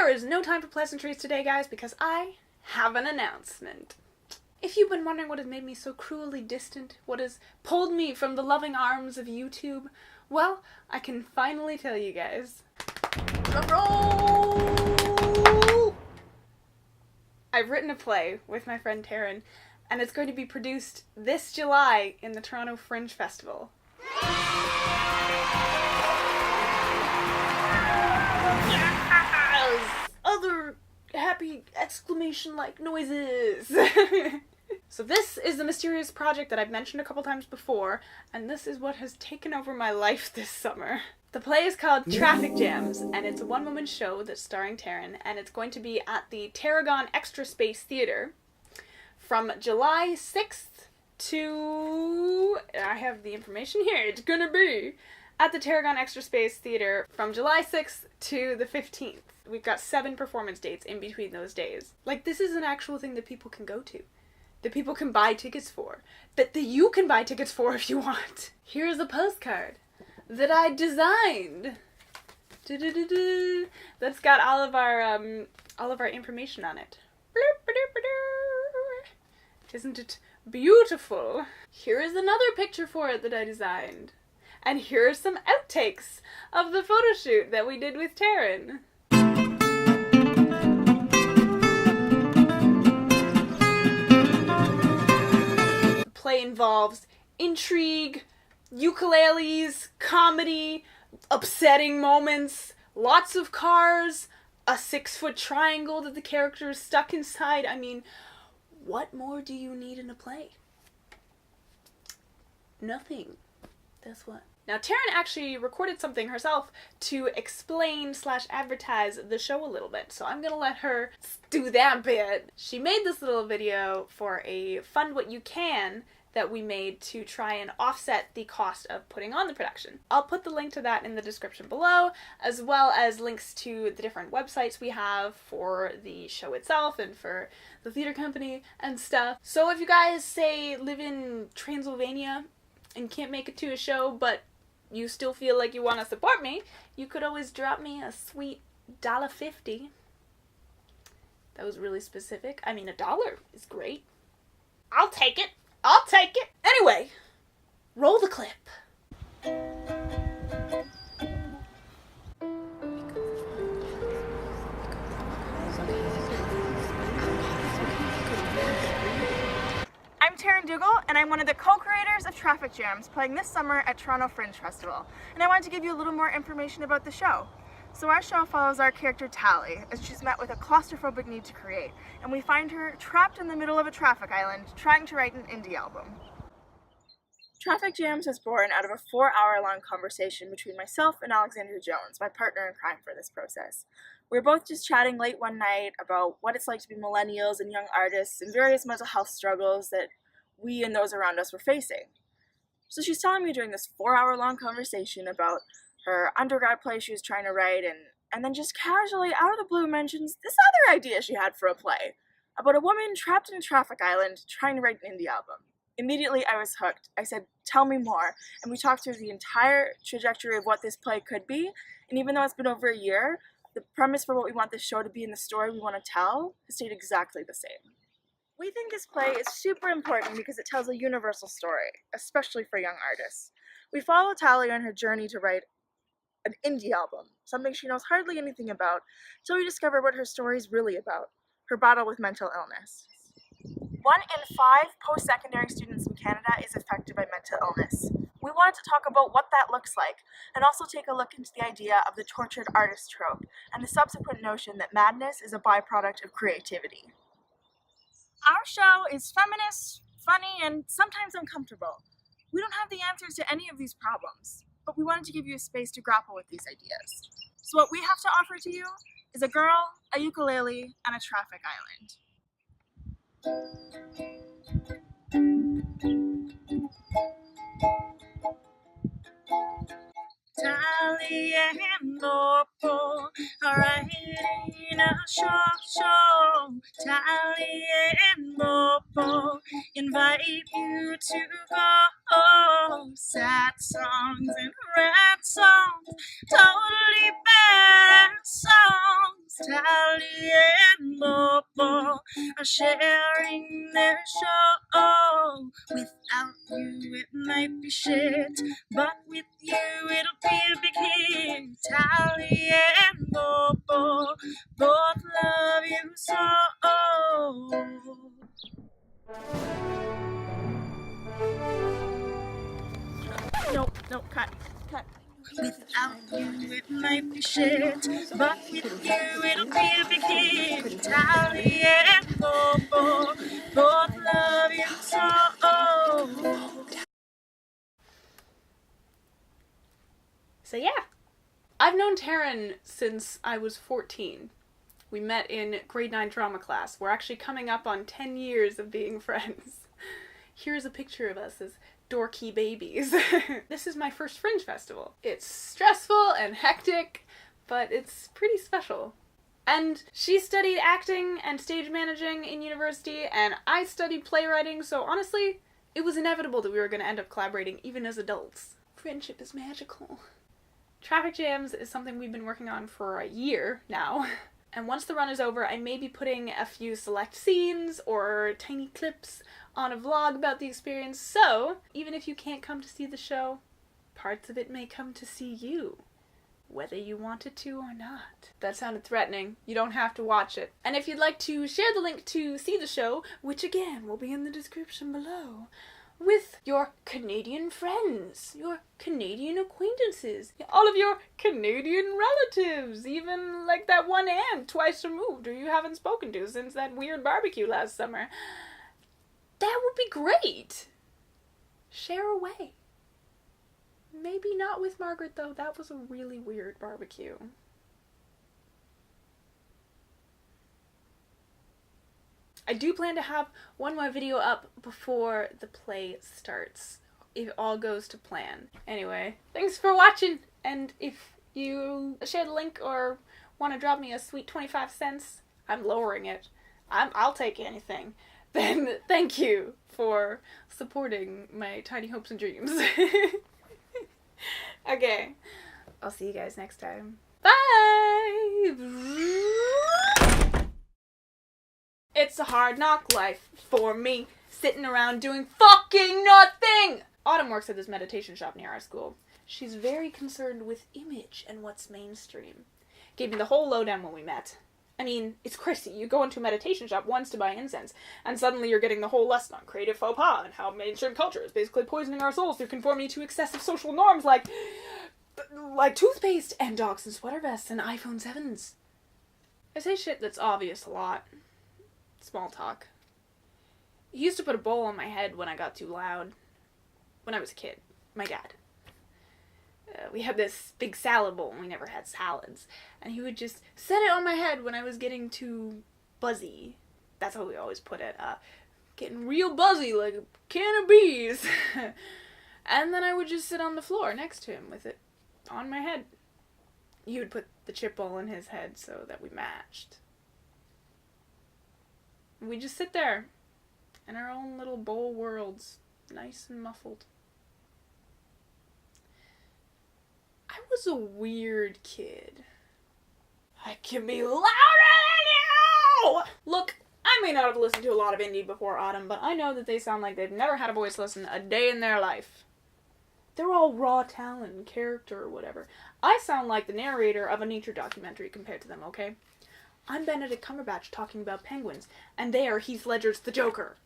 There is no time for pleasantries today, guys, because I have an announcement. If you've been wondering what has made me so cruelly distant, what has pulled me from the loving arms of YouTube, well, I can finally tell you guys. Drum roll! I've written a play with my friend Taryn, and it's going to be produced this July in the Toronto Fringe Festival. Yes! Other happy exclamation-like noises! So this is the mysterious project that I've mentioned a couple times before, and this is what has taken over my life this summer. The play is called Traffic Jams, and it's a one-woman show that's starring Taryn, and it's going to be at the Tarragon Extra Space Theatre from July 6th to... I have the information here, it's gonna be at the Tarragon Extra Space Theatre from July 6th to the 15th. We've got 7 performance dates in between those days. Like, this is an actual thing that people can go to. That people can buy tickets for. That you can buy tickets for if you want. Here's a postcard that I designed. That's got all of our information on it. Isn't it beautiful? Here is another picture for it that I designed. And here are some outtakes of the photo shoot that we did with Taryn. The play involves intrigue, ukuleles, comedy, upsetting moments, lots of cars, a 6-foot triangle that the character is stuck inside. I mean, what more do you need in a play? Nothing. That's what. Now, Taryn actually recorded something herself to explain/advertise the show a little bit, so I'm gonna let her do that bit. She made this little video for a Fund What You Can that we made to try and offset the cost of putting on the production. I'll put the link to that in the description below, as well as links to the different websites we have for the show itself and for the theater company and stuff. So if you guys, say, live in Transylvania and can't make it to a show, but you still feel like you want to support me, you could always drop me a sweet $1.50. That was really specific. I mean, $1 is great. I'll take it. I'll take it. Anyway, roll the clip. I'm Taryn Dougal, and I'm one of the co-creators of Traffic Jams, playing this summer at Toronto Fringe Festival. And I wanted to give you a little more information about the show. So our show follows our character Tally, as she's met with a claustrophobic need to create, and we find her trapped in the middle of a traffic island, trying to write an indie album. Traffic Jams was born out of a 4-hour-long conversation between myself and Alexandra Jones, my partner in crime for this process. We were both just chatting late one night about what it's like to be millennials and young artists and various mental health struggles that we and those around us were facing. So she's telling me during this 4-hour-long conversation about her undergrad play she was trying to write, and then just casually, out of the blue, mentions this other idea she had for a play, about a woman trapped in a traffic island trying to write an indie album. Immediately I was hooked. I said, tell me more, and we talked through the entire trajectory of what this play could be, and even though it's been over a year, the premise for what we want this show to be and the story we want to tell has stayed exactly the same. We think this play is super important because it tells a universal story, especially for young artists. We follow Tally on her journey to write an indie album, something she knows hardly anything about, till we discover what her story is really about, her battle with mental illness. 1 in 5 post-secondary students in Canada is affected by mental illness. We wanted to talk about what that looks like, and also take a look into the idea of the tortured artist trope, and the subsequent notion that madness is a byproduct of creativity. Our show is feminist, funny, and sometimes uncomfortable. We don't have the answers to any of these problems, but we wanted to give you a space to grapple with these ideas. So what we have to offer to you is a girl, a ukulele, and a traffic island. Tally and Opal are riding in a show. Tally and Bobo invite you to go. Sad songs and red songs, totally bad songs. Tally and Bobo are sharing their show. Without you it might be shit, but with you it'll be a big hit. Tally and Bobo both love you so. Nope, cut. Without you it might be shit, but with you it'll be a big hit. Tally and Bobo both love you so. So yeah, I've known Taryn since I was 14. We met in grade 9 drama class. We're actually coming up on 10 years of being friends. Here's a picture of us as dorky babies. This is my first Fringe festival. It's stressful and hectic, but it's pretty special. And she studied acting and stage managing in university, and I studied playwriting, so honestly, it was inevitable that we were going to end up collaborating even as adults. Friendship is magical. Traffic Jams is something we've been working on for a year now. And once the run is over, I may be putting a few select scenes or tiny clips on a vlog about the experience, so even if you can't come to see the show, parts of it may come to see you, whether you wanted to or not. That sounded threatening. You don't have to watch it. And if you'd like to share the link to see the show, which again will be in the description below, with your Canadian friends, your Canadian acquaintances, all of your Canadian relatives, even like that one aunt twice removed who you haven't spoken to since that weird barbecue last summer. That would be great. Share away. Maybe not with Margaret though, that was a really weird barbecue. I do plan to have one more video up before the play starts, if all goes to plan. Anyway, thanks for watching, and if you share the link or want to drop me a sweet 25 cents, I'm lowering it. I'll take anything. Then thank you for supporting my tiny hopes and dreams. Okay, I'll see you guys next time. Bye! It's a hard knock life for me, sitting around doing fucking nothing! Autumn works at this meditation shop near our school. She's very concerned with image and what's mainstream. Gave me the whole lowdown when we met. I mean, it's crazy. You go into a meditation shop once to buy incense, and suddenly you're getting the whole lesson on creative faux pas and how mainstream culture is basically poisoning our souls through conformity to excessive social norms like toothpaste and dogs in sweater vests and iPhone 7s. I say shit that's obvious a lot. Small talk. He used to put a bowl on my head when I got too loud. When I was a kid. My dad. We had this big salad bowl and we never had salads. And he would just set it on my head when I was getting too buzzy. That's how we always put it. Getting real buzzy like a can of bees. And then I would just sit on the floor next to him with it on my head. He would put the chip bowl in his head so that we matched. We just sit there in our own little bowl worlds, nice and muffled. I was a weird kid. I can be louder than you! Look, I may not have listened to a lot of indie before Autumn, but I know that they sound like they've never had a voice lesson a day in their life. They're all raw talent and character or whatever. I sound like the narrator of a nature documentary compared to them, okay? I'm Benedict Cumberbatch talking about penguins, and they are Heath Ledger's The Joker.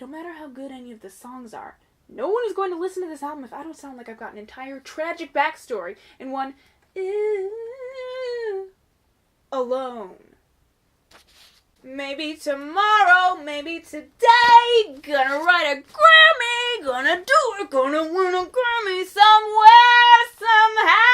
No matter how good any of the songs are, no one is going to listen to this album if I don't sound like I've got an entire tragic backstory in one alone. Maybe tomorrow, maybe today, gonna write a Grammy, gonna do it, gonna win a Grammy somewhere, somehow.